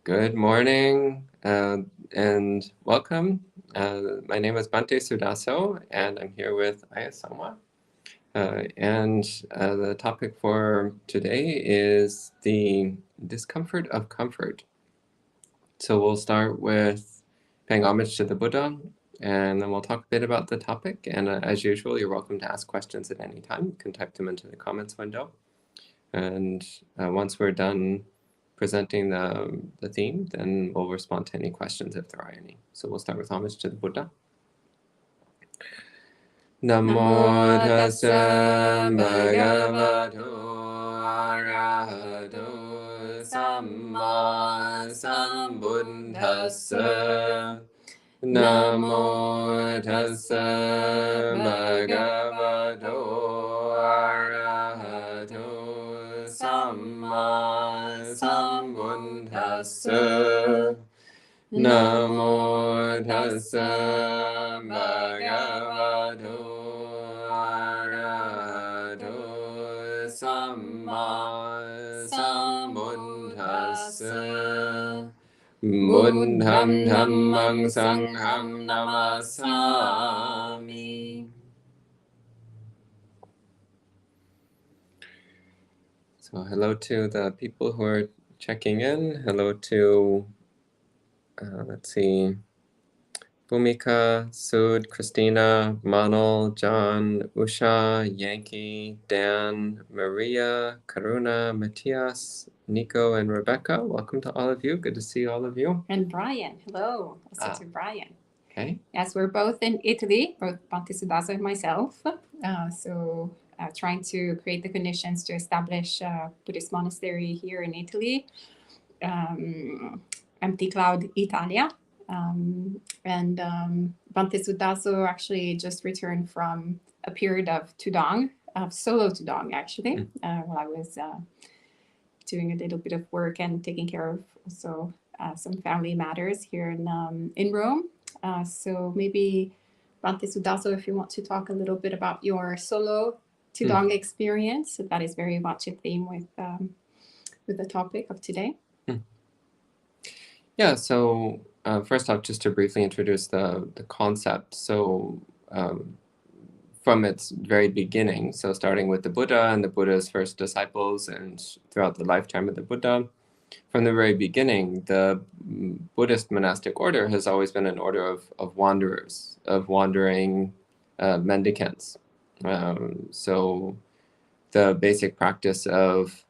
Good morning and welcome. My name is Bhante Suddhaso, and I'm here with Ayya Soma. And the topic for today is the discomfort of comfort. So we'll start with paying homage to the Buddha, and then we'll talk a bit about the topic. And as usual, you're welcome to ask questions at any time. You can type them into the comments window. And once we're done presenting the theme, then we'll respond to any questions if there are any. So we'll start with homage to the Buddha. Namo tassa bhagavato arahato samma sambuddhassa. Namo tassa bhagavato arahato samma sambuddhassa. Namo tassa bhagavato arahato samma sambuddhassa. Buddham dhammam sangham namasami. So hello to the people who are checking in. Hello to let's see, Bhumika, Sud, Christina, Manal, John, Usha, Yankee, Dan, Maria, Karuna, Matthias, Nico, and Rebecca. Welcome to all of you. Good to see all of you. And Brian. Hello. Also to Brian. Okay. Yes, we're both in Italy, both Bhante Suddhaso and myself. Trying to create the conditions to establish a Buddhist monastery here in Italy. Empty Cloud, Italia. Bhante Suddhaso actually just returned from a period of Tudong, of solo Tudong actually, while I was doing a little bit of work and taking care of also some family matters here in Rome. So maybe Bhante Suddhaso, if you want to talk a little bit about your solo Tudong experience, that is very much a theme with the topic of today. Yeah, so first off, just to briefly introduce the concept. So from its very beginning, so starting with the Buddha and the Buddha's first disciples and throughout the lifetime of the Buddha, from the very beginning, the Buddhist monastic order has always been an order of wanderers, of wandering mendicants. So the basic practice of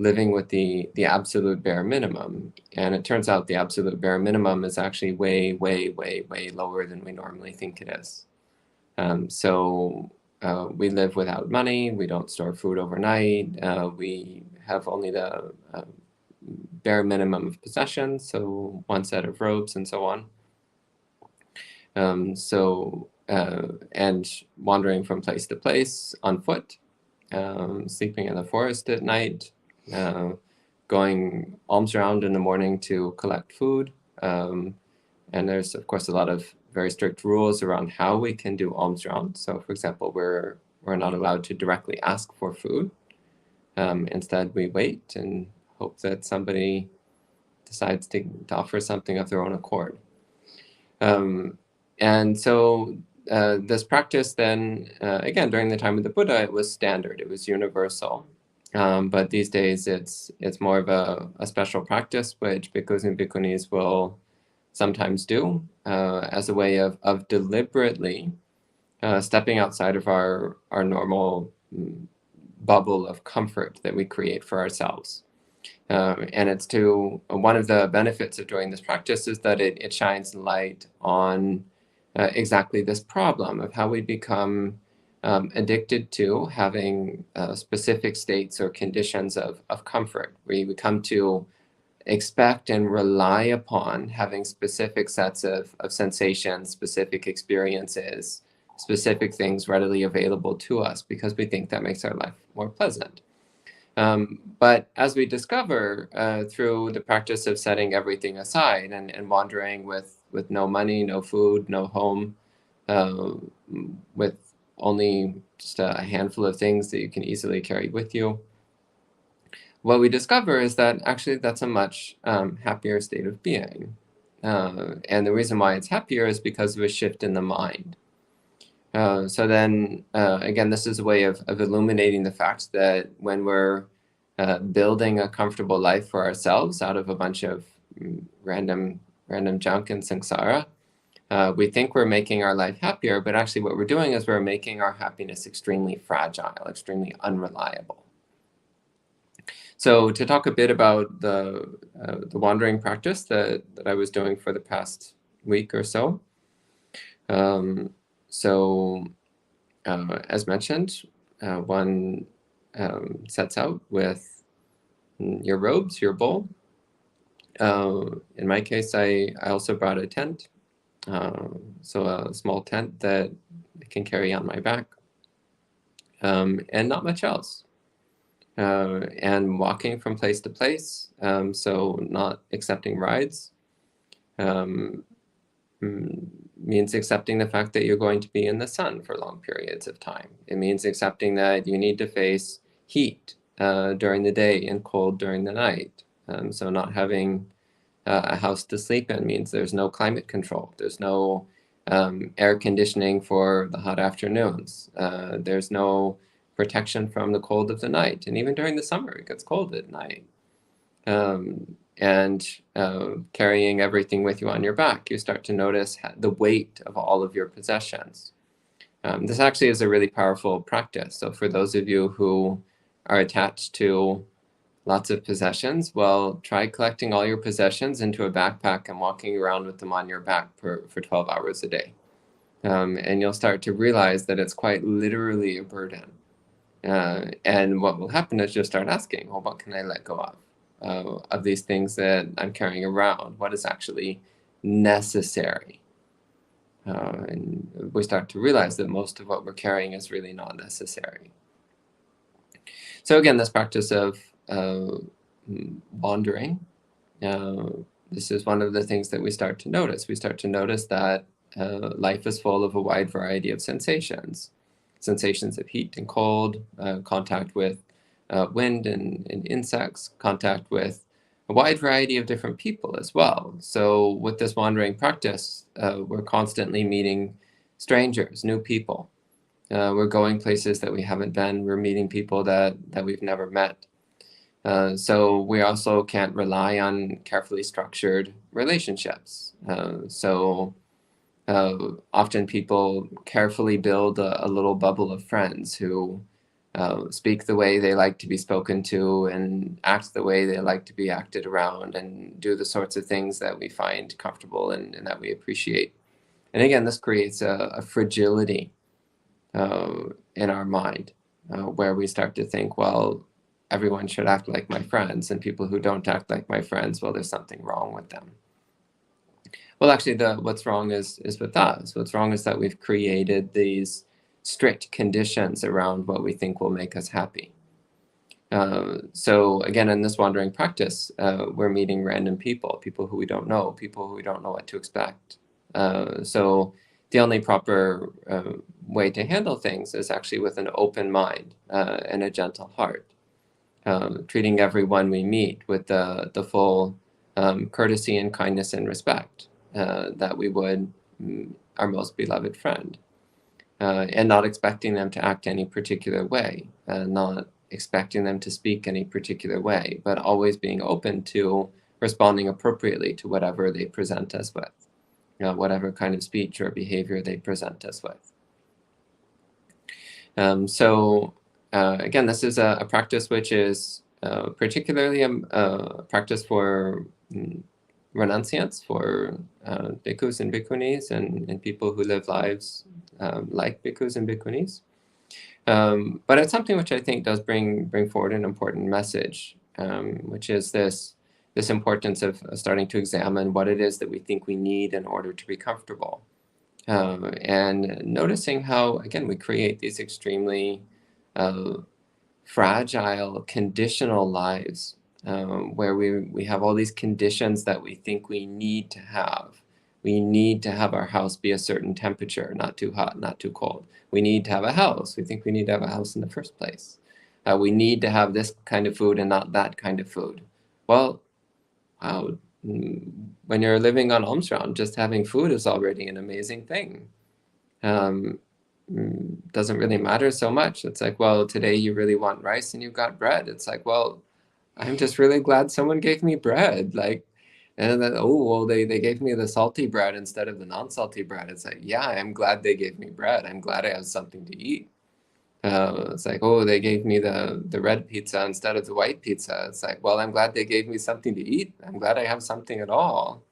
living with the absolute bare minimum. And it turns out the absolute bare minimum is actually way, way, way, way lower than we normally think it is. We live without money, we don't store food overnight, we have only the bare minimum of possessions, so one set of robes and so on. And wandering from place to place on foot, sleeping in the forest at night, going alms round in the morning to collect food. And there's, of course, a lot of very strict rules around how we can do alms round. So, for example, we're not allowed to directly ask for food. Instead, we wait and hope that somebody decides to offer something of their own accord. And so this practice then, again, during the time of the Buddha, it was standard, it was universal. But these days it's more of a special practice, which bhikkhus and bhikkhunis will sometimes do as a way of deliberately stepping outside of our normal bubble of comfort that we create for ourselves. And it's one of the benefits of doing this practice is that it shines light on exactly this problem of how we become addicted to having specific states or conditions of comfort. We come to expect and rely upon having specific sets of sensations, specific experiences, specific things readily available to us because we think that makes our life more pleasant. But as we discover through the practice of setting everything aside and wandering with no money, no food, no home, with only just a handful of things that you can easily carry with you, what we discover is that actually that's a much happier state of being. And the reason why it's happier is because of a shift in the mind. So then, again, this is a way of illuminating the fact that when we're building a comfortable life for ourselves out of a bunch of random junk and samsara, we think we're making our life happier, but actually what we're doing is we're making our happiness extremely fragile, extremely unreliable. So to talk a bit about the wandering practice that I was doing for the past week or so. As mentioned, one sets out with your robes, your bowl. In my case, I also brought a tent, so a small tent that I can carry on my back, and not much else. And walking from place to place, so not accepting rides, means accepting the fact that you're going to be in the sun for long periods of time. It means accepting that you need to face heat during the day and cold during the night. So not having a house to sleep in means there's no climate control. There's no air conditioning for the hot afternoons. There's no protection from the cold of the night. And even during the summer, it gets cold at night. And carrying everything with you on your back, you start to notice the weight of all of your possessions. This actually is a really powerful practice. So for those of you who are attached to lots of possessions, well, try collecting all your possessions into a backpack and walking around with them on your back for 12 hours a day. And you'll start to realize that it's quite literally a burden. And what will happen is you'll start asking, well, what can I let go of these things that I'm carrying around? What is actually necessary? And we start to realize that most of what we're carrying is really not necessary. So again, this practice of wandering, this is one of the things that we start to notice. We start to notice that life is full of a wide variety of sensations. Sensations of heat and cold, contact with wind and insects, contact with a wide variety of different people as well. So with this wandering practice, we're constantly meeting strangers, new people. We're going places that we haven't been. We're meeting people that we've never met. So we also can't rely on carefully structured relationships. Often people carefully build a little bubble of friends who speak the way they like to be spoken to and act the way they like to be acted around and do the sorts of things that we find comfortable and that we appreciate. And again, this creates a fragility in our mind where we start to think, well, everyone should act like my friends, and people who don't act like my friends, well, there's something wrong with them. Well, actually, what's wrong is with us. What's wrong is that we've created these strict conditions around what we think will make us happy. So again, in this wandering practice, we're meeting random people who we don't know, people who we don't know what to expect. So the only proper way to handle things is actually with an open mind and a gentle heart. Treating everyone we meet with the full courtesy and kindness and respect that we would our most beloved friend, and not expecting them to act any particular way, not expecting them to speak any particular way, but always being open to responding appropriately to whatever they present us with, whatever kind of speech or behavior they present us with. Again, this is a practice which is particularly a practice for renunciants, for bhikkhus and bhikkhunis and people who live lives like bhikkhus and bhikkhunis. But it's something which I think does bring forward an important message, which is this importance of starting to examine what it is that we think we need in order to be comfortable. And noticing how, again, we create these extremely fragile, conditional lives where we have all these conditions that we think we need to have. We need to have our house be a certain temperature, not too hot, not too cold. We need to have a house. We think we need to have a house in the first place. We need to have this kind of food and not that kind of food. Well, when you're living on Omsran, just having food is already an amazing thing. Doesn't really matter so much. It's like, well, today you really want rice and you've got bread. It's like, well, I'm just really glad someone gave me bread. Like, and then, oh, well, they gave me the salty bread instead of the non-salty bread. It's like, yeah, I'm glad they gave me bread. I'm glad I have something to eat. It's like, oh, they gave me the red pizza instead of the white pizza. It's like, well, I'm glad they gave me something to eat. I'm glad I have something at all.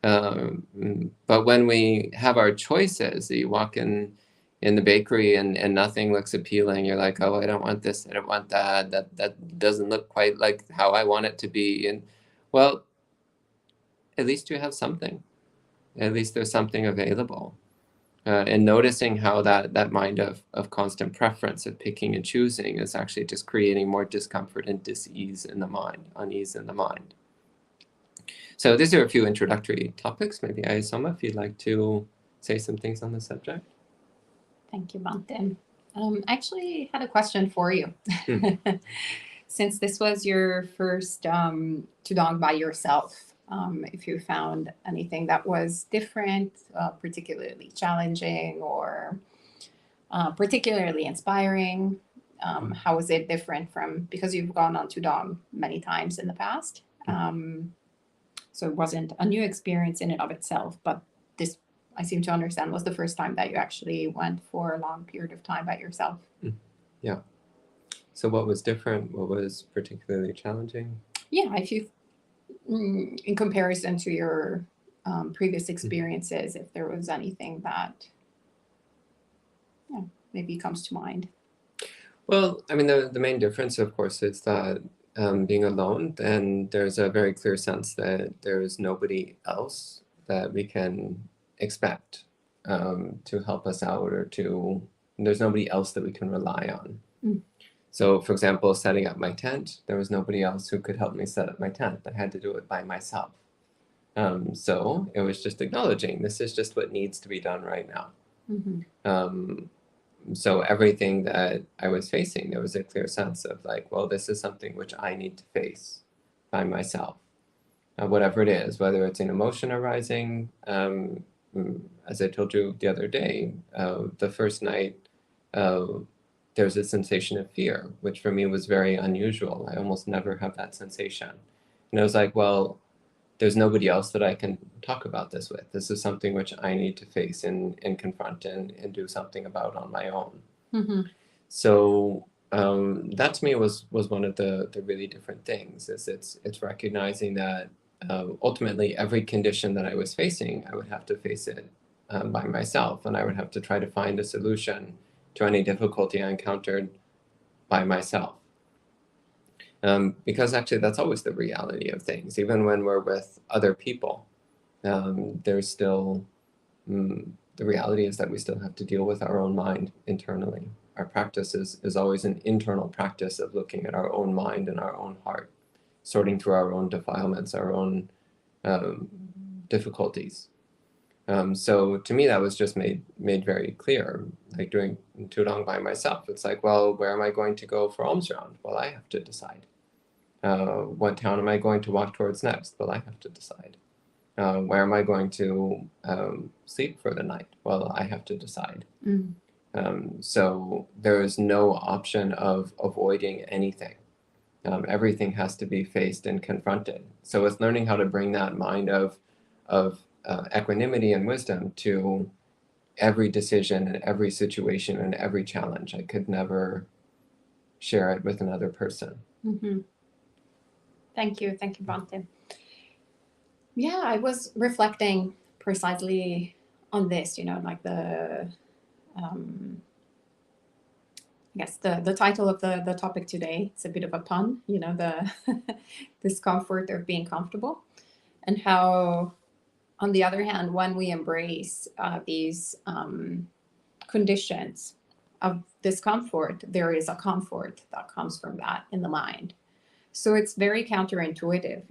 But when we have our choices, you walk in the bakery and nothing looks appealing. You're like, oh, I don't want this, I don't want that. That doesn't look quite like how I want it to be. And well, at least you have something. At least there's something available. And noticing how that mind of constant preference, of picking and choosing, is actually just creating more discomfort and dis-ease in the mind, unease in the mind. So these are a few introductory topics. Maybe Ayya Soma, if you'd like to say some things on the subject. Thank you, Bhante. I actually had a question for you. Since this was your first Tudong by yourself, if you found anything that was different, particularly challenging or particularly inspiring, how was it different from, because you've gone on Tudong many times in the past? So it wasn't a new experience in and of itself, but this, I seem to understand, was the first time that you actually went for a long period of time by yourself. Yeah. So what was different? What was particularly challenging? Yeah, if you, in comparison to your previous experiences, if there was anything that maybe comes to mind. Well, I mean, the main difference, of course, is that being alone, then there's a very clear sense that there is nobody else that we can expect to help us out, or there's nobody else that we can rely on. So, for example, setting up my tent, there was nobody else who could help me set up my tent. I had to do it by myself. So it was just acknowledging this is just what needs to be done right now. So everything that I was facing, there was a clear sense of like, well, this is something which I need to face by myself. Whatever it is, whether it's an emotion arising, as I told you the other day, the first night, there's a sensation of fear, which for me was very unusual. I almost never have that sensation. And I was like, well, there's nobody else that I can talk about this with. This is something which I need to face and confront and do something about on my own. So that to me was one of the really different things. Is it's recognizing that ultimately every condition that I was facing, I would have to face it by myself, and I would have to try to find a solution to any difficulty I encountered by myself. Because actually that's always the reality of things. Even when we're with other people, there's still, the reality is that we still have to deal with our own mind internally. Our practice is always an internal practice of looking at our own mind and our own heart, sorting through our own defilements, our own difficulties. So to me, that was just made very clear. Like doing Tudong by myself, it's like, well, where am I going to go for alms round? Well, I have to decide. What town am I going to walk towards next? Well, I have to decide. Where am I going to sleep for the night? Well, I have to decide. So there is no option of avoiding anything. Everything has to be faced and confronted. So it's learning how to bring that mind of equanimity and wisdom to every decision and every situation and every challenge. I could never share it with another person. Thank you, Bhante. Yeah, I was reflecting precisely on this, like the, I guess the title of the topic today, it's a bit of a pun, the discomfort of being comfortable, and how, on the other hand, when we embrace these conditions of discomfort, there is a comfort that comes from that in the mind. So it's very counterintuitive.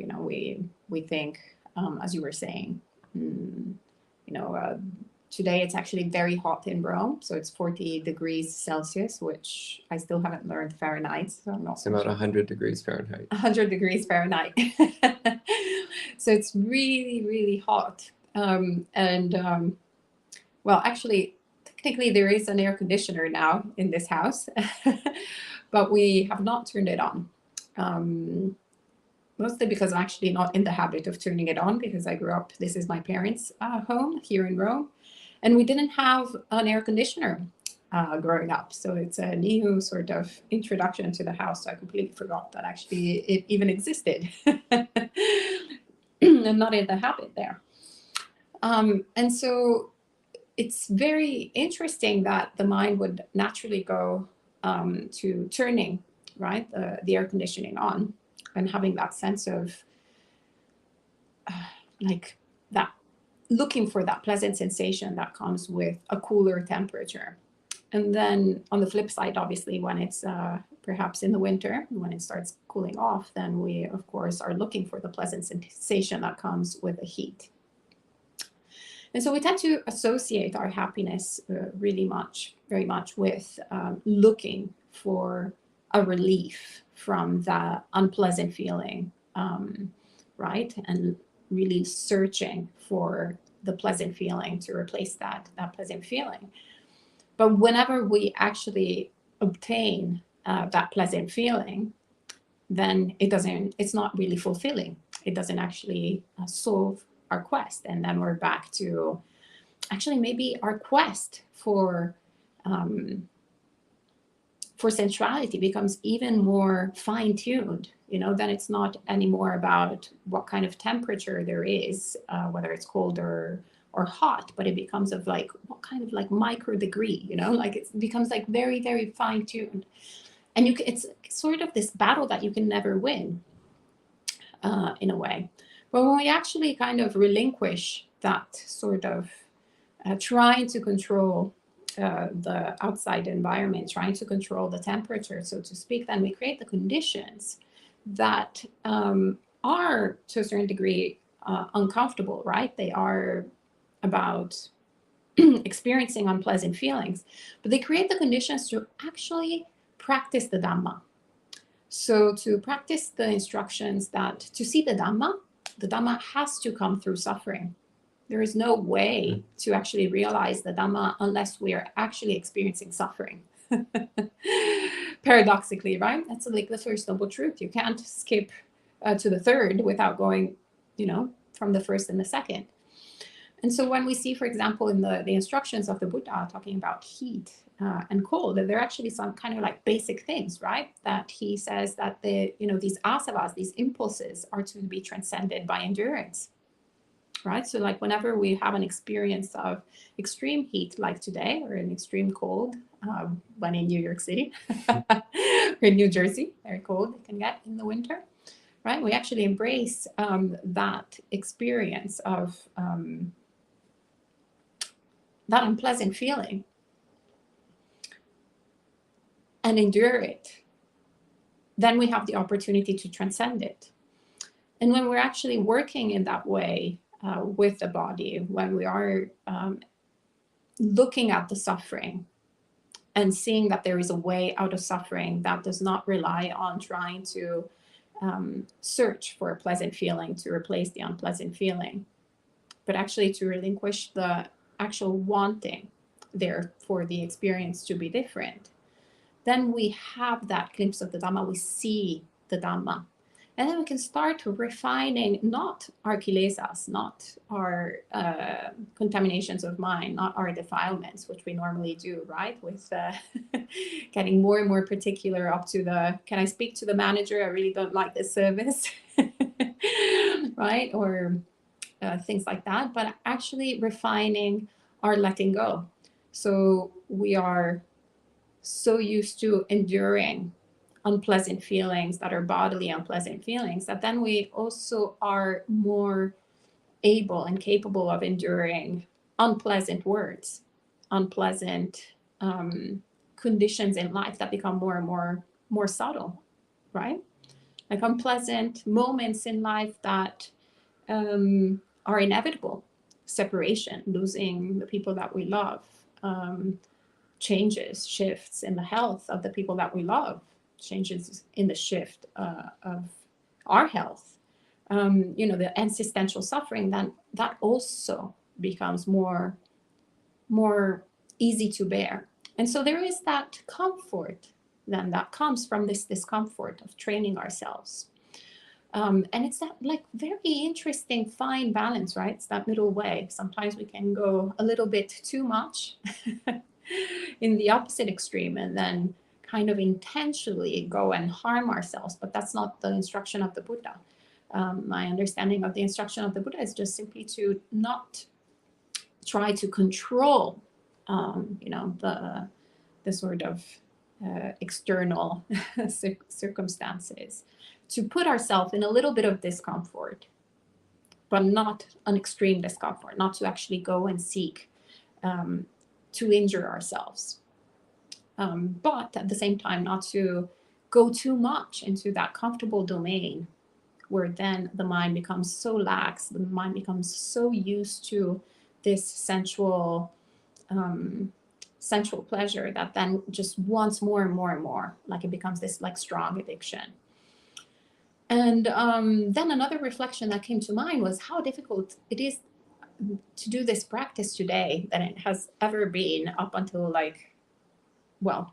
We think, as you were saying, Today it's actually very hot in Rome, so it's 40 degrees Celsius, which I still haven't learned Fahrenheit, so I'm not. It's about 100 degrees Fahrenheit. 100 degrees Fahrenheit. So it's really, really hot. Well, actually, technically there is an air conditioner now in this house, but we have not turned it on. Mostly because I'm actually not in the habit of turning it on, because I grew up, this is my parents' home here in Rome, and we didn't have an air conditioner growing up. So it's a new sort of introduction to the house. So I completely forgot that actually it even existed. I'm not in the habit there. And so it's very interesting that the mind would naturally go to turning, right, the air conditioning on, and having that sense of like that, looking for that pleasant sensation that comes with a cooler temperature. And then on the flip side, obviously, when it's perhaps in the winter, when it starts cooling off, then we, of course, are looking for the pleasant sensation that comes with the heat. And so we tend to associate our happiness very much with looking for a relief from the unpleasant feeling, right? And really searching for the pleasant feeling to replace that pleasant feeling. But whenever we actually obtain that pleasant feeling, then it's not really fulfilling. It doesn't actually solve our quest. And then we're back to actually maybe our quest for sensuality becomes even more fine-tuned. Then it's not anymore about what kind of temperature there is, whether it's cold or hot, but it becomes of like what kind of like micro degree, like it becomes like very, very fine-tuned. And it's sort of this battle that you can never win, in a way. But when we actually kind of relinquish that sort of trying to control the outside environment, trying to control the temperature, so to speak, then we create the conditions that are, to a certain degree, uncomfortable, right? They are about experiencing unpleasant feelings, but they create the conditions to actually practice the Dhamma. So to practice the instructions to see the Dhamma has to come through suffering. There is no way to actually realize the Dhamma unless we are actually experiencing suffering. Paradoxically, right? That's like the first noble truth. You can't skip to the third without going, from the first and the second. And so when we see, for example, in the instructions of the Buddha talking about heat and cold, that there are actually some kind of like basic things, right? That he says that these asavas, these impulses, are to be transcended by endurance, right? So like whenever we have an experience of extreme heat, like today, or an extreme cold, when in New York City or in New Jersey, very cold it can get in the winter, right? We actually embrace that experience of that unpleasant feeling and endure it. Then we have the opportunity to transcend it. And when we're actually working in that way with the body, when we are looking at the suffering and seeing that there is a way out of suffering that does not rely on trying to search for a pleasant feeling to replace the unpleasant feeling, but actually to relinquish the actual wanting there for the experience to be different, then we have that glimpse of the Dhamma, we see the Dhamma. And then we can start refining not our kilesas, not our contaminations of mind, not our defilements, which we normally do, right? With getting more and more particular up to can I speak to the manager? I really don't like this service, right? Or things like that, but actually refining our letting go. So we are so used to enduring unpleasant feelings that are bodily unpleasant feelings that then we also are more able and capable of enduring unpleasant words, unpleasant conditions in life that become more and more subtle, right? Like unpleasant moments in life that are inevitable, separation, losing the people that we love, changes, shifts in the health of the people that we love, changes in the shift of our health, the existential suffering, then that also becomes more easy to bear. And so there is that comfort then that comes from this discomfort of training ourselves. And it's that like very interesting fine balance, right? It's that middle way. Sometimes we can go a little bit too much in the opposite extreme and then kind of intentionally go and harm ourselves. But that's not the instruction of the Buddha. My understanding of the instruction of the Buddha is just simply to not try to control, the sort of external circumstances, to put ourselves in a little bit of discomfort, but not an extreme discomfort, not to actually go and seek to injure ourselves. But at the same time, not to go too much into that comfortable domain where then the mind becomes so lax, the mind becomes so used to this sensual pleasure that then just wants more and more and more, like it becomes this like strong addiction. And then another reflection that came to mind was how difficult it is to do this practice today than it has ever been up until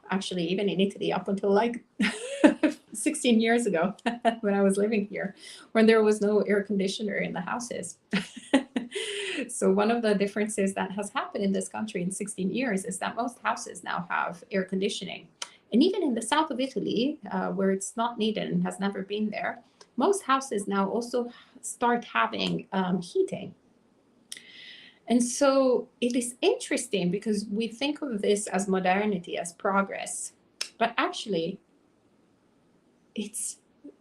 actually even in Italy up until 16 years ago when I was living here, when there was no air conditioner in the houses. So one of the differences that has happened in this country in 16 years is that most houses now have air conditioning. And even in the south of Italy, where it's not needed and has never been there, most houses now also start having heating. And so it is interesting because we think of this as modernity, as progress, but actually it's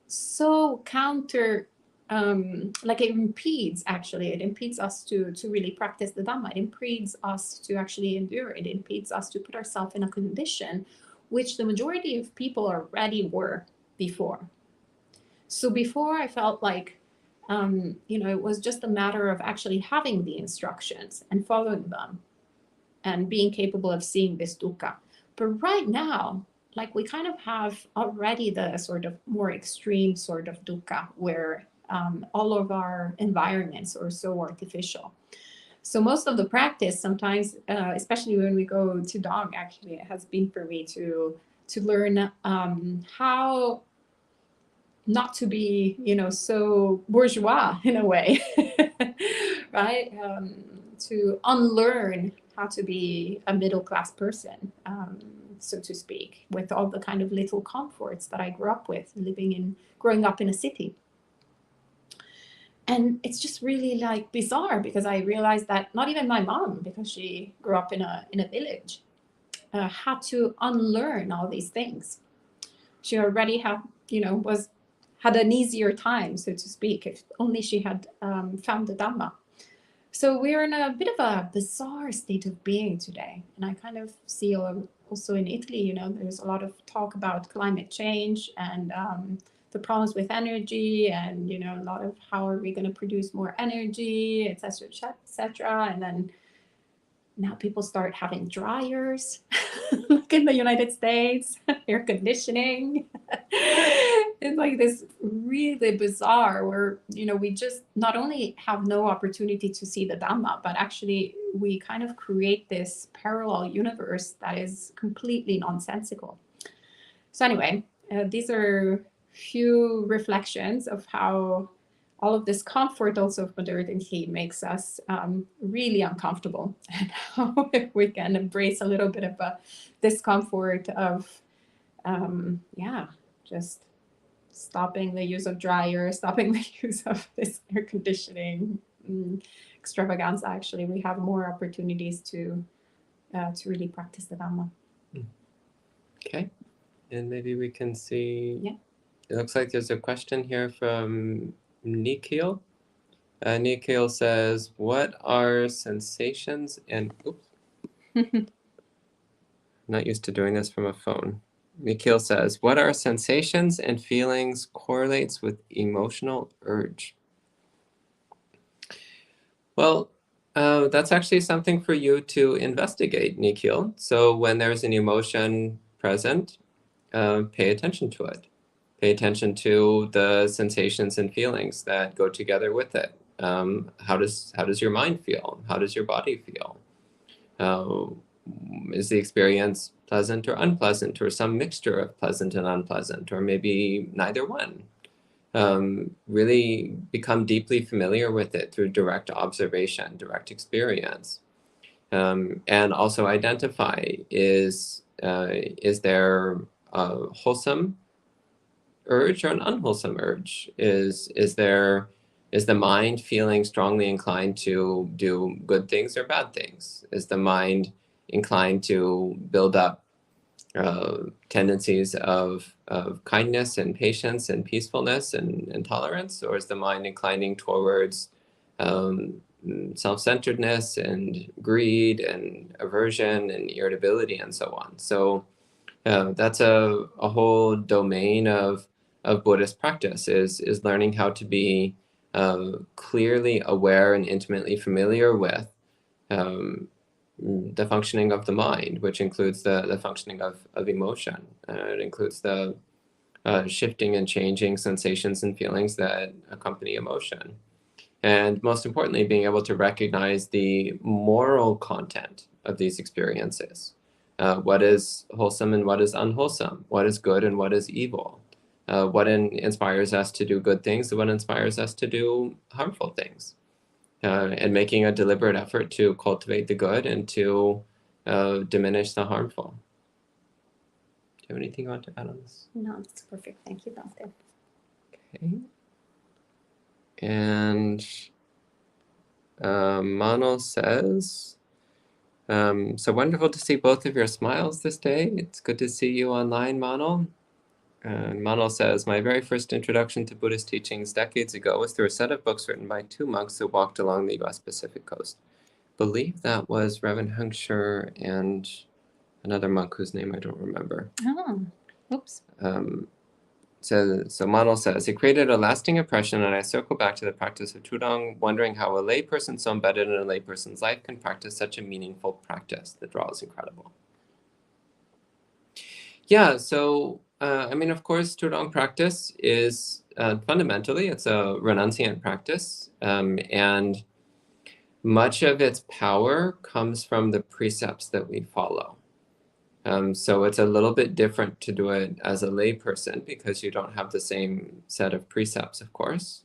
so counter, it impedes us to really practice the Dhamma. It impedes us to actually endure. It impedes us to put ourselves in a condition which the majority of people already were before. So before I felt like, it was just a matter of actually having the instructions and following them and being capable of seeing this dukkha. But right now, we kind of have already the sort of more extreme sort of dukkha where all of our environments are so artificial. So most of the practice sometimes, especially when we go to Dong, actually, it has been for me to learn how not to be, so bourgeois in a way, right? To unlearn how to be a middle-class person, so to speak, with all the kind of little comforts that I grew up with, growing up in a city. And it's just really bizarre because I realized that not even my mom, because she grew up in a village, had to unlearn all these things. She already had an easier time, so to speak, if only she had found the Dhamma. So we're in a bit of a bizarre state of being today. And I kind of see also in Italy, there's a lot of talk about climate change and the problems with energy and, a lot of how are we going to produce more energy, et cetera. And then now people start having dryers, like in the United States, air conditioning. It's like this really bizarre where, we just not only have no opportunity to see the Dhamma, but actually we kind of create this parallel universe that is completely nonsensical. So anyway, these are few reflections of how all of this comfort also of modernity makes us really uncomfortable, and how if we can embrace a little bit of a discomfort of, just stopping the use of dryer, stopping the use of this air conditioning extravaganza. Actually, we have more opportunities to really practice the Dhamma. Okay, and maybe we can see. Yeah. It looks like there's a question here from Nikhil. Nikhil says, what are sensations and... Oops. I'm not used to doing this from a phone. Nikhil says, what are sensations and feelings correlates with emotional urge? Well, That's actually something for you to investigate, Nikhil. So when there's an emotion present, pay attention to it. Pay attention to the sensations and feelings that go together with it. How does your mind feel? How does your body feel? Is the experience pleasant or unpleasant, or some mixture of pleasant and unpleasant, or maybe neither one? Really become deeply familiar with it through direct observation, direct experience, and also identify, is there a wholesome urge or an unwholesome urge? Is the mind feeling strongly inclined to do good things or bad things? Is the mind inclined to build up tendencies of kindness and patience and peacefulness and tolerance, or is the mind inclining towards um, self-centeredness and greed and aversion and irritability and so on? So that's a whole domain of Buddhist practice, is learning how to be clearly aware and intimately familiar with um, the functioning of the mind, which includes the functioning of emotion. It includes the shifting and changing sensations and feelings that accompany emotion. And most importantly, being able to recognize the moral content of these experiences. What is wholesome and what is unwholesome? What is good and what is evil? What inspires us to do good things and what inspires us to do harmful things? And making a deliberate effort to cultivate the good and to diminish the harmful. Do you have anything you want to add on this? No, it's perfect. Thank you, Bhante. Okay. And Mano says, so wonderful to see both of your smiles this day. It's good to see you online, Mano. And Mano says, my very first introduction to Buddhist teachings decades ago was through a set of books written by two monks who walked along the US Pacific coast. Believe that was Reverend Hengscher and another monk whose name I don't remember. Oh, oops. So Mano says, it created a lasting impression, and I circle back to the practice of Tudong, wondering how a layperson so embedded in a layperson's life can practice such a meaningful practice. The draw is incredible. Yeah, so, I mean, of course, Tudong practice is fundamentally, it's a renunciant practice, and much of its power comes from the precepts that we follow. So it's a little bit different to do it as a layperson because you don't have the same set of precepts, of course.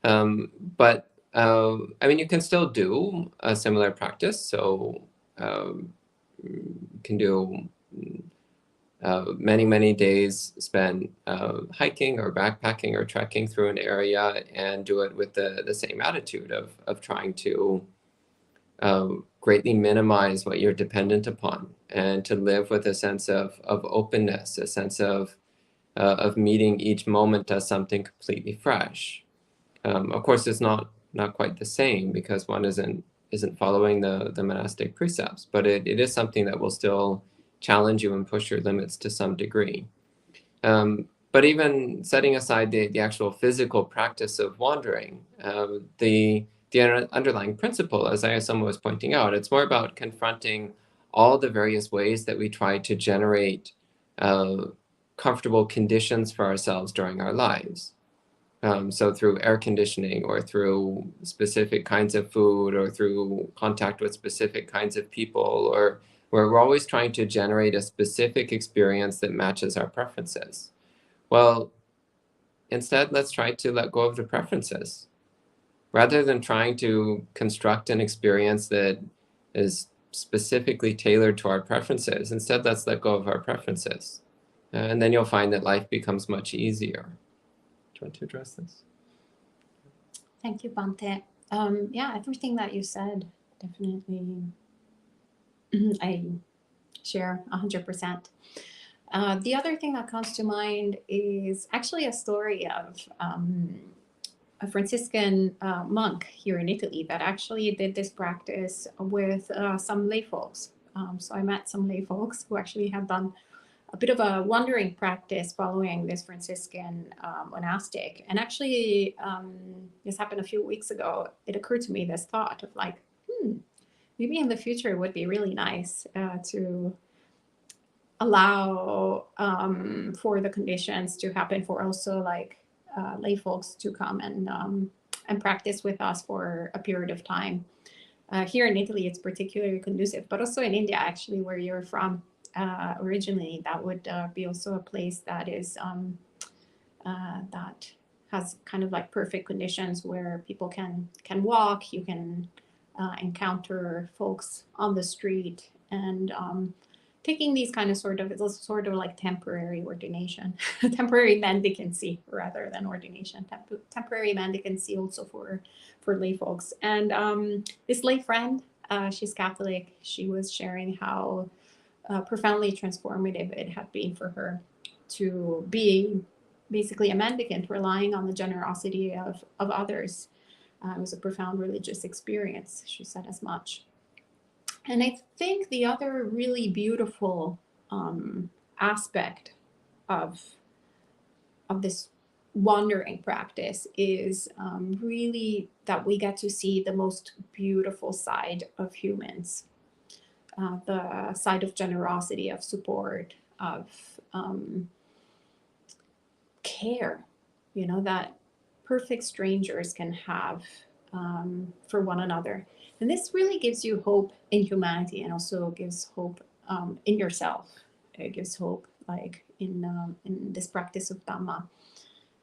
But I mean, you can still do a similar practice. So you can do many, many days spent hiking or backpacking or trekking through an area and do it with the same attitude of trying to greatly minimize what you're dependent upon, and to live with a sense of openness, a sense of meeting each moment as something completely fresh. Of course, it's not quite the same because one isn't following the monastic precepts, but it is something that will still challenge you and push your limits to some degree. But even setting aside the actual physical practice of wandering, the underlying principle, as Ayya Soma was pointing out, it's more about confronting all the various ways that we try to generate comfortable conditions for ourselves during our lives. So through air conditioning, or through specific kinds of food, or through contact with specific kinds of people, or where we're always trying to generate a specific experience that matches our preferences. Well, instead, let's try to let go of the preferences. Rather than trying to construct an experience that is specifically tailored to our preferences, instead, let's let go of our preferences. And then you'll find that life becomes much easier. Do you want to address this? Thank you, Bhante. Yeah, everything that you said, definitely I share 100%. The other thing that comes to mind is actually a story of a Franciscan monk here in Italy that actually did this practice with some lay folks. So I met some lay folks who actually have done a bit of a wandering practice following this Franciscan monastic. And actually, this happened a few weeks ago. It occurred to me, this thought of like, Maybe in the future it would be really nice to allow for the conditions to happen for also like lay folks to come and practice with us for a period of time. Here in Italy, it's particularly conducive, but also in India, actually, where you're from originally, that would be also a place that is that has kind of like perfect conditions where people can walk. You can encounter folks on the street, and taking these kind of it's sort of like temporary ordination, temporary mendicancy rather than ordination, temporary mendicancy also for lay folks. And this lay friend, she's Catholic, she was sharing how profoundly transformative it had been for her to be basically a mendicant, relying on the generosity of others. It was a profound religious experience, she said as much. And I think the other really beautiful aspect of this wandering practice is really that we get to see the most beautiful side of humans, the side of generosity, of support, of care, that perfect strangers can have for one another. And this really gives you hope in humanity, and also gives hope in yourself. It gives hope like in this practice of Dhamma.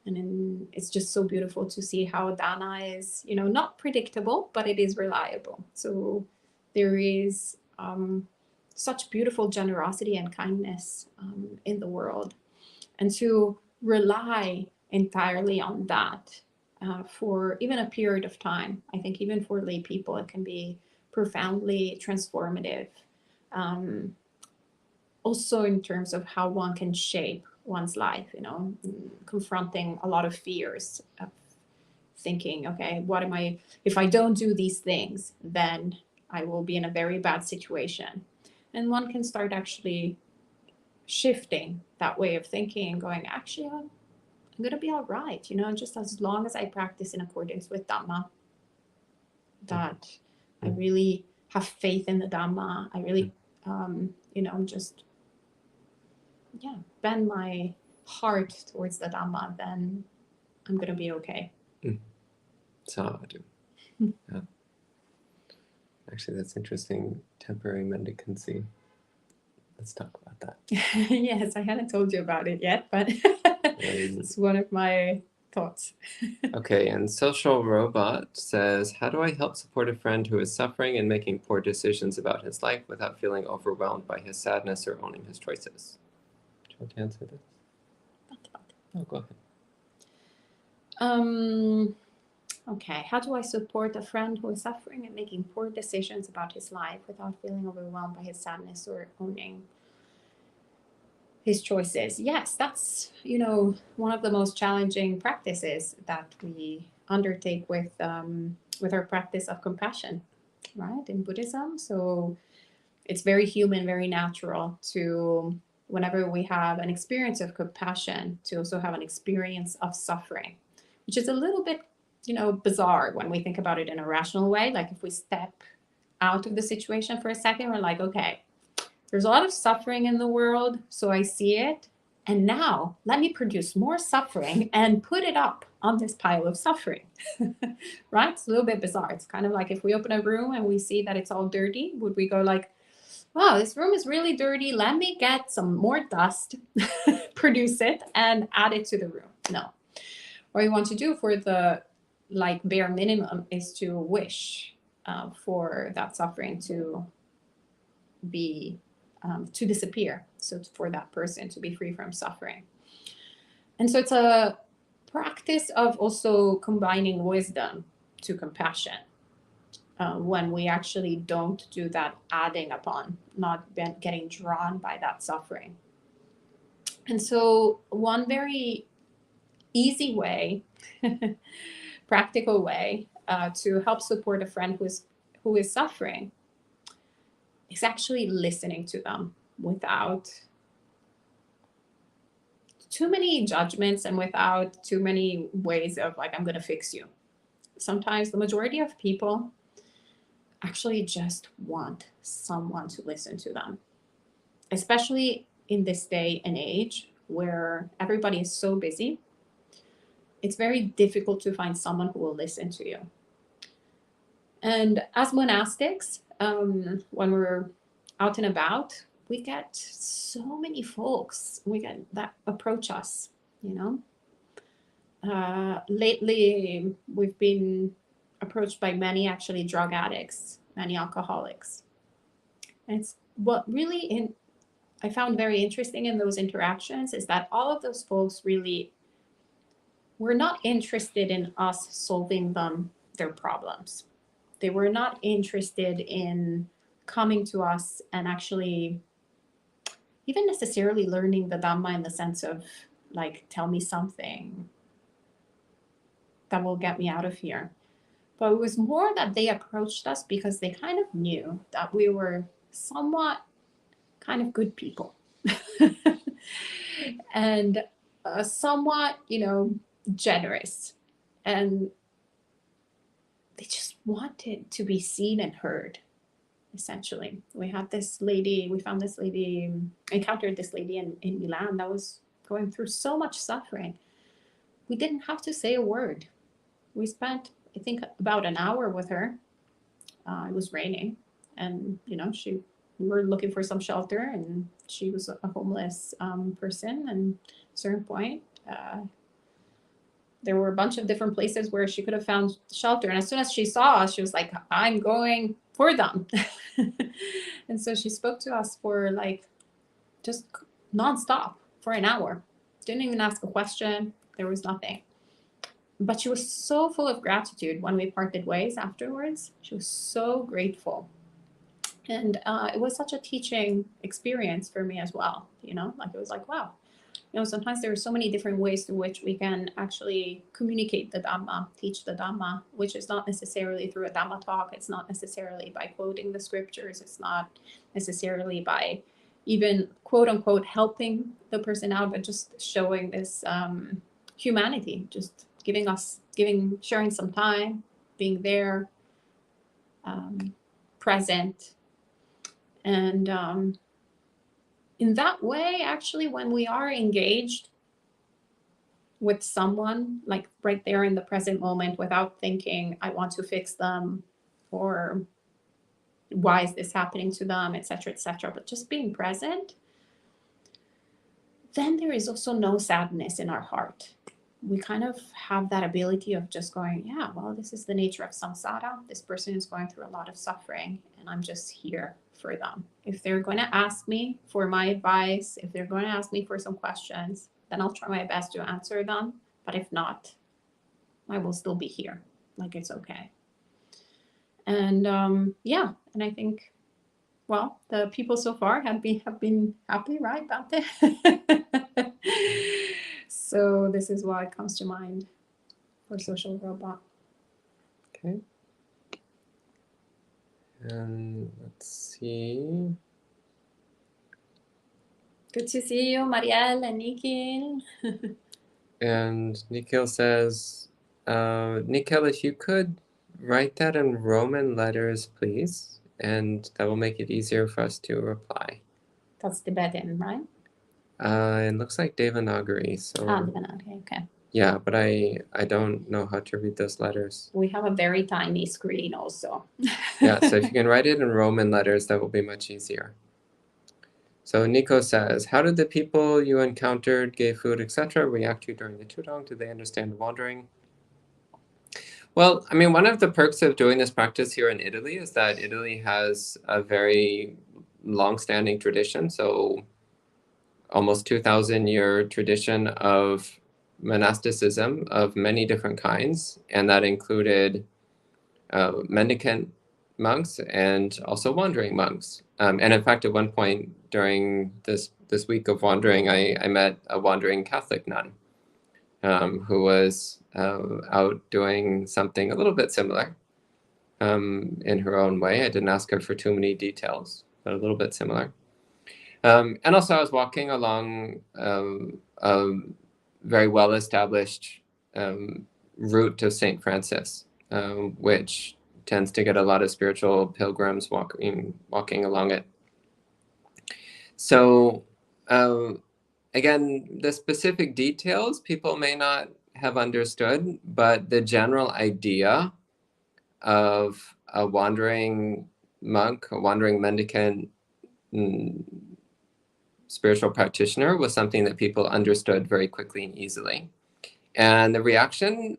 And it's just so beautiful to see how Dana is, not predictable, but it is reliable. So there is such beautiful generosity and kindness in the world. And to rely entirely on that for even a period of time, I think even for lay people, it can be profoundly transformative. Also in terms of how one can shape one's life, confronting a lot of fears of thinking, okay, if I don't do these things, then I will be in a very bad situation. And one can start actually shifting that way of thinking and going, actually, I'm going to be all right, just as long as I practice in accordance with Dhamma, that I really have faith in the Dhamma. I really, just, bend my heart towards the Dhamma, then I'm going to be okay. Sadhu. Yeah. Actually, that's interesting. Temporary mendicancy. Let's talk about that. Yes, I hadn't told you about it yet, but it's one of my thoughts. Okay, and Social Robot says, how do I help support a friend who is suffering and making poor decisions about his life without feeling overwhelmed by his sadness or owning his choices? Do you want to answer this? Oh, go ahead. Okay, how do I support a friend who is suffering and making poor decisions about his life without feeling overwhelmed by his sadness or owning his choices? Yes, that's, one of the most challenging practices that we undertake with our practice of compassion, right, in Buddhism. So it's very human, very natural to, whenever we have an experience of compassion, to also have an experience of suffering, which is a little bit bizarre when we think about it in a rational way. Like if we step out of the situation for a second, we're like, okay, there's a lot of suffering in the world, so I see it. And now let me produce more suffering and put it up on this pile of suffering, right? It's a little bit bizarre. It's kind of like if we open a room and we see that it's all dirty, would we go like, wow, this room is really dirty. Let me get some more dust, produce it, and add it to the room. No. What you want to do for the bare minimum is to wish for that suffering to be to disappear, so for that person to be free from suffering. And so it's a practice of also combining wisdom to compassion when we actually don't do that adding upon, not getting drawn by that suffering. And so one very easy way, practical way to help support a friend who is suffering is actually listening to them without too many judgments and without too many ways of like, I'm going to fix you. Sometimes the majority of people actually just want someone to listen to them, especially in this day and age where everybody is so busy. It's very difficult to find someone who will listen to you. And as monastics, when we're out and about, we get so many folks that approach us, you know. Lately, we've been approached by many actually drug addicts, many alcoholics. And it's what really I found very interesting in those interactions is that all of those folks really were not interested in us solving their problems. They were not interested in coming to us and actually even necessarily learning the Dhamma in the sense of like, tell me something that will get me out of here. But it was more that they approached us because they kind of knew that we were somewhat kind of good people and somewhat, generous. And they just wanted to be seen and heard, essentially. We found this lady, encountered this lady in Milan that was going through so much suffering. We didn't have to say a word. We spent, I think, about an hour with her. It was raining, and we were looking for some shelter, and she was a homeless person. And at a certain point, there were a bunch of different places where she could have found shelter. And as soon as she saw us, she was like, I'm going for them. And so she spoke to us for like just nonstop for an hour. Didn't even ask a question. There was nothing. But she was so full of gratitude when we parted ways afterwards. She was so grateful. And it was such a teaching experience for me as well. Like it was like, wow. Sometimes there are so many different ways through which we can actually communicate the Dhamma, teach the Dhamma, which is not necessarily through a Dhamma talk. It's not necessarily by quoting the scriptures. It's not necessarily by even, quote unquote, helping the person out, but just showing this humanity, just sharing some time, being there, present. And in that way, actually, when we are engaged with someone, like right there in the present moment, without thinking, I want to fix them, or why is this happening to them, etc., but just being present, then there is also no sadness in our heart. We kind of have that ability of just going, yeah, well, this is the nature of samsara. This person is going through a lot of suffering, and I'm just here for them. If they're going to ask me for my advice, if they're going to ask me for some questions, then I'll try my best to answer them. But if not, I will still be here. Like, it's okay. And and I think, well, the people so far have been happy, right, Bhante? So this is what comes to mind for social robot. Okay. And let's see. Good to see you, Marielle and Nikhil. And Nikhil says, Nikhil, if you could write that in Roman letters, please, and that will make it easier for us to reply. That's Tibetan, right? It looks like Devanagari. So Devanagari, okay. Yeah, but I don't know how to read those letters. We have a very tiny screen also. Yeah, so if you can write it in Roman letters, that will be much easier. So Nico says, how did the people you encountered, gave food, etc., react to you during the Tudong? Did they understand wandering? Well, I mean, one of the perks of doing this practice here in Italy is that Italy has a very long-standing tradition, so almost 2,000-year tradition of monasticism of many different kinds, and that included mendicant monks and also wandering monks. And in fact, at one point during this week of wandering, I met a wandering Catholic nun who was out doing something a little bit similar in her own way. I didn't ask her for too many details, but a little bit similar. And also I was walking along a very well-established route to St. Francis, which tends to get a lot of spiritual pilgrims walking along it. So again, the specific details people may not have understood, but the general idea of a wandering monk, a wandering mendicant, spiritual practitioner was something that people understood very quickly and easily. And the reaction,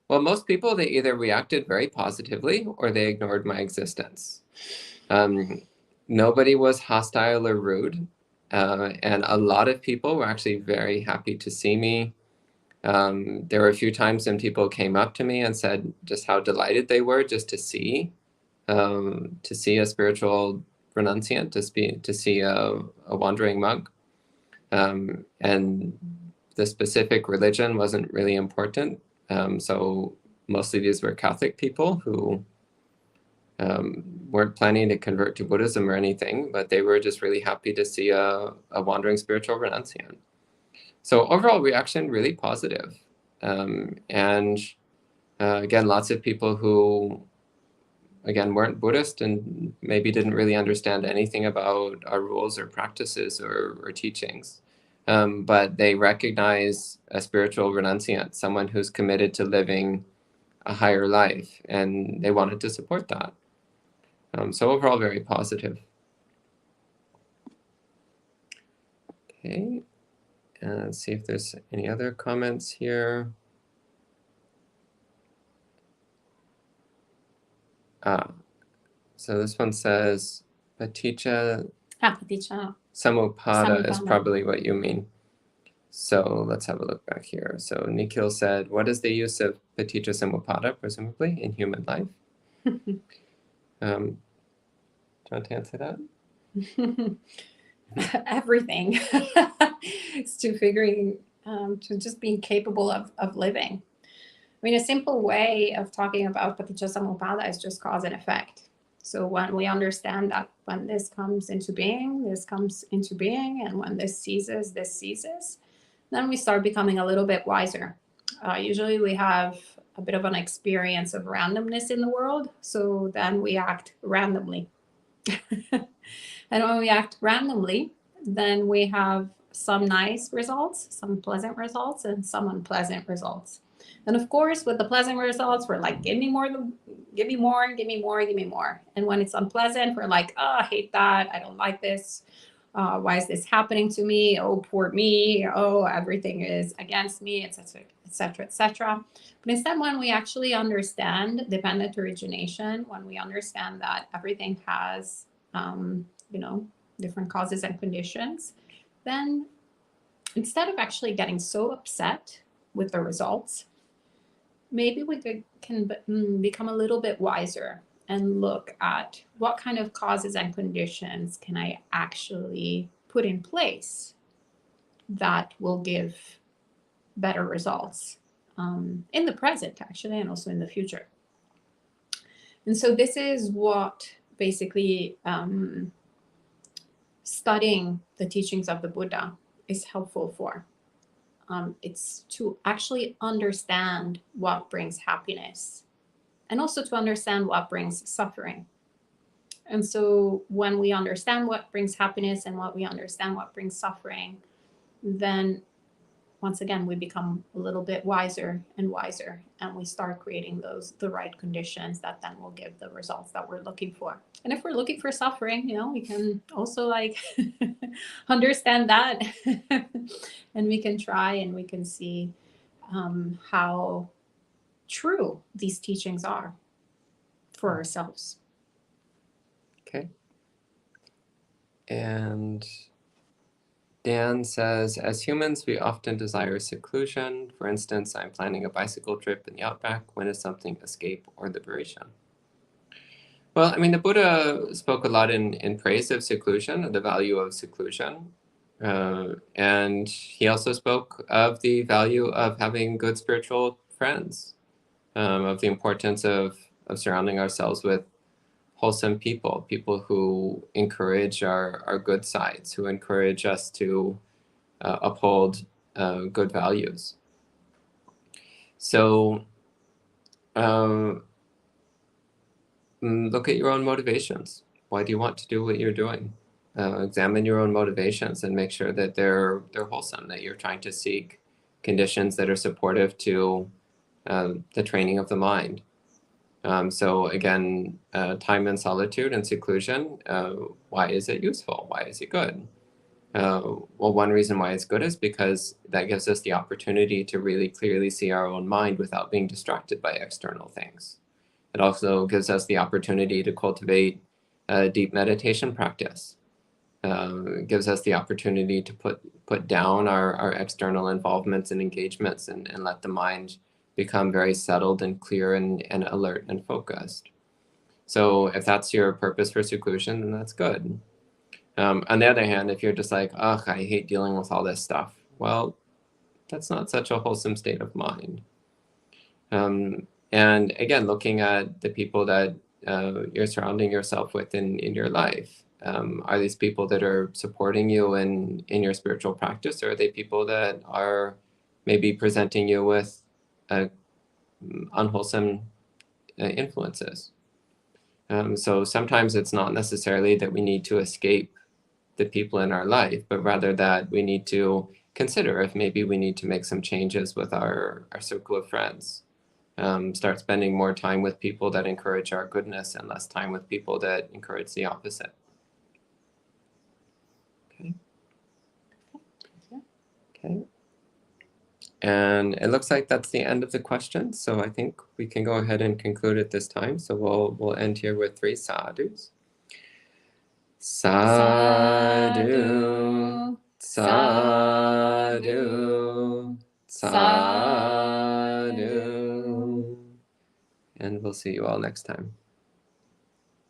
well, most people, they either reacted very positively or they ignored my existence. Nobody was hostile or rude. And a lot of people were actually very happy to see me. There were a few times when people came up to me and said just how delighted they were just to see a spiritual renunciant, to see a wandering monk. And the specific religion wasn't really important. So mostly these were Catholic people who weren't planning to convert to Buddhism or anything, but they were just really happy to see a wandering spiritual renunciant. So overall reaction, really positive. And again, lots of people who, again, weren't Buddhist and maybe didn't really understand anything about our rules or practices or teachings. But they recognize a spiritual renunciant, someone who's committed to living a higher life, and they wanted to support that. So overall, very positive. Okay, and let's see if there's any other comments here. So this one says, Patia Samuppada is probably what you mean. So let's have a look back here. So Nikhil said, what is the use of Paticca Samuppada, presumably, in human life? Do you want to answer that? Everything. It's to figuring, to just being capable of living. I mean, a simple way of talking about Paticca Samuppada is just cause and effect. So when we understand that when this comes into being, this comes into being, and when this ceases, then we start becoming a little bit wiser. Usually we have a bit of an experience of randomness in the world, so then we act randomly. And when we act randomly, then we have some nice results, some pleasant results, and some unpleasant results. And of course, with the pleasant results, we're like, give me more. And when it's unpleasant, we're like, oh, I hate that. I don't like this. Why is this happening to me? Oh, poor me. Oh, everything is against me, etc., etc., etc. But instead, when we actually understand dependent origination, when we understand that everything has, different causes and conditions, then instead of actually getting so upset with the results, maybe we can become a little bit wiser and look at what kind of causes and conditions can I actually put in place that will give better results in the present, actually, and also in the future. And so this is what basically studying the teachings of the Buddha is helpful for. It's to actually understand what brings happiness and also to understand what brings suffering. And so when we understand what brings happiness and what we understand what brings suffering, then once again, we become a little bit wiser, and we start creating the right conditions that then will give the results that we're looking for. And if we're looking for suffering, we can also understand that and we can try and we can see how true these teachings are for ourselves. Okay. And Dan says, as humans, we often desire seclusion. For instance, I'm planning a bicycle trip in the outback. When is something escape or liberation? Well, I mean, the Buddha spoke a lot in praise of seclusion, the value of seclusion. And he also spoke of the value of having good spiritual friends, of the importance of surrounding ourselves with wholesome people who encourage our good sides, who encourage us to uphold good values. So look at your own motivations. Why do you want to do what you're doing? Examine your own motivations and make sure that they're wholesome, that you're trying to seek conditions that are supportive to the training of the mind. So again, time in solitude and seclusion, why is it useful? Why is it good? Well, one reason why it's good is because that gives us the opportunity to really clearly see our own mind without being distracted by external things. It also gives us the opportunity to cultivate a deep meditation practice. It gives us the opportunity to put down our external involvements and engagements and let the mind become very settled and clear and alert and focused. So if that's your purpose for seclusion, then that's good. On the other hand, if you're just like, ugh, I hate dealing with all this stuff, well, that's not such a wholesome state of mind. And again, looking at the people that you're surrounding yourself with in your life. Are these people that are supporting you in your spiritual practice, or are they people that are maybe presenting you with unwholesome influences? So sometimes it's not necessarily that we need to escape the people in our life, but rather that we need to consider if maybe we need to make some changes with our circle of friends. Start spending more time with people that encourage our goodness and less time with people that encourage the opposite. Okay. And it looks like that's the end of the questions. So I think we can go ahead and conclude at this time. So we'll end here with 3 sadhus. Sadhu, sadhu, sadhu. And we'll see you all next time.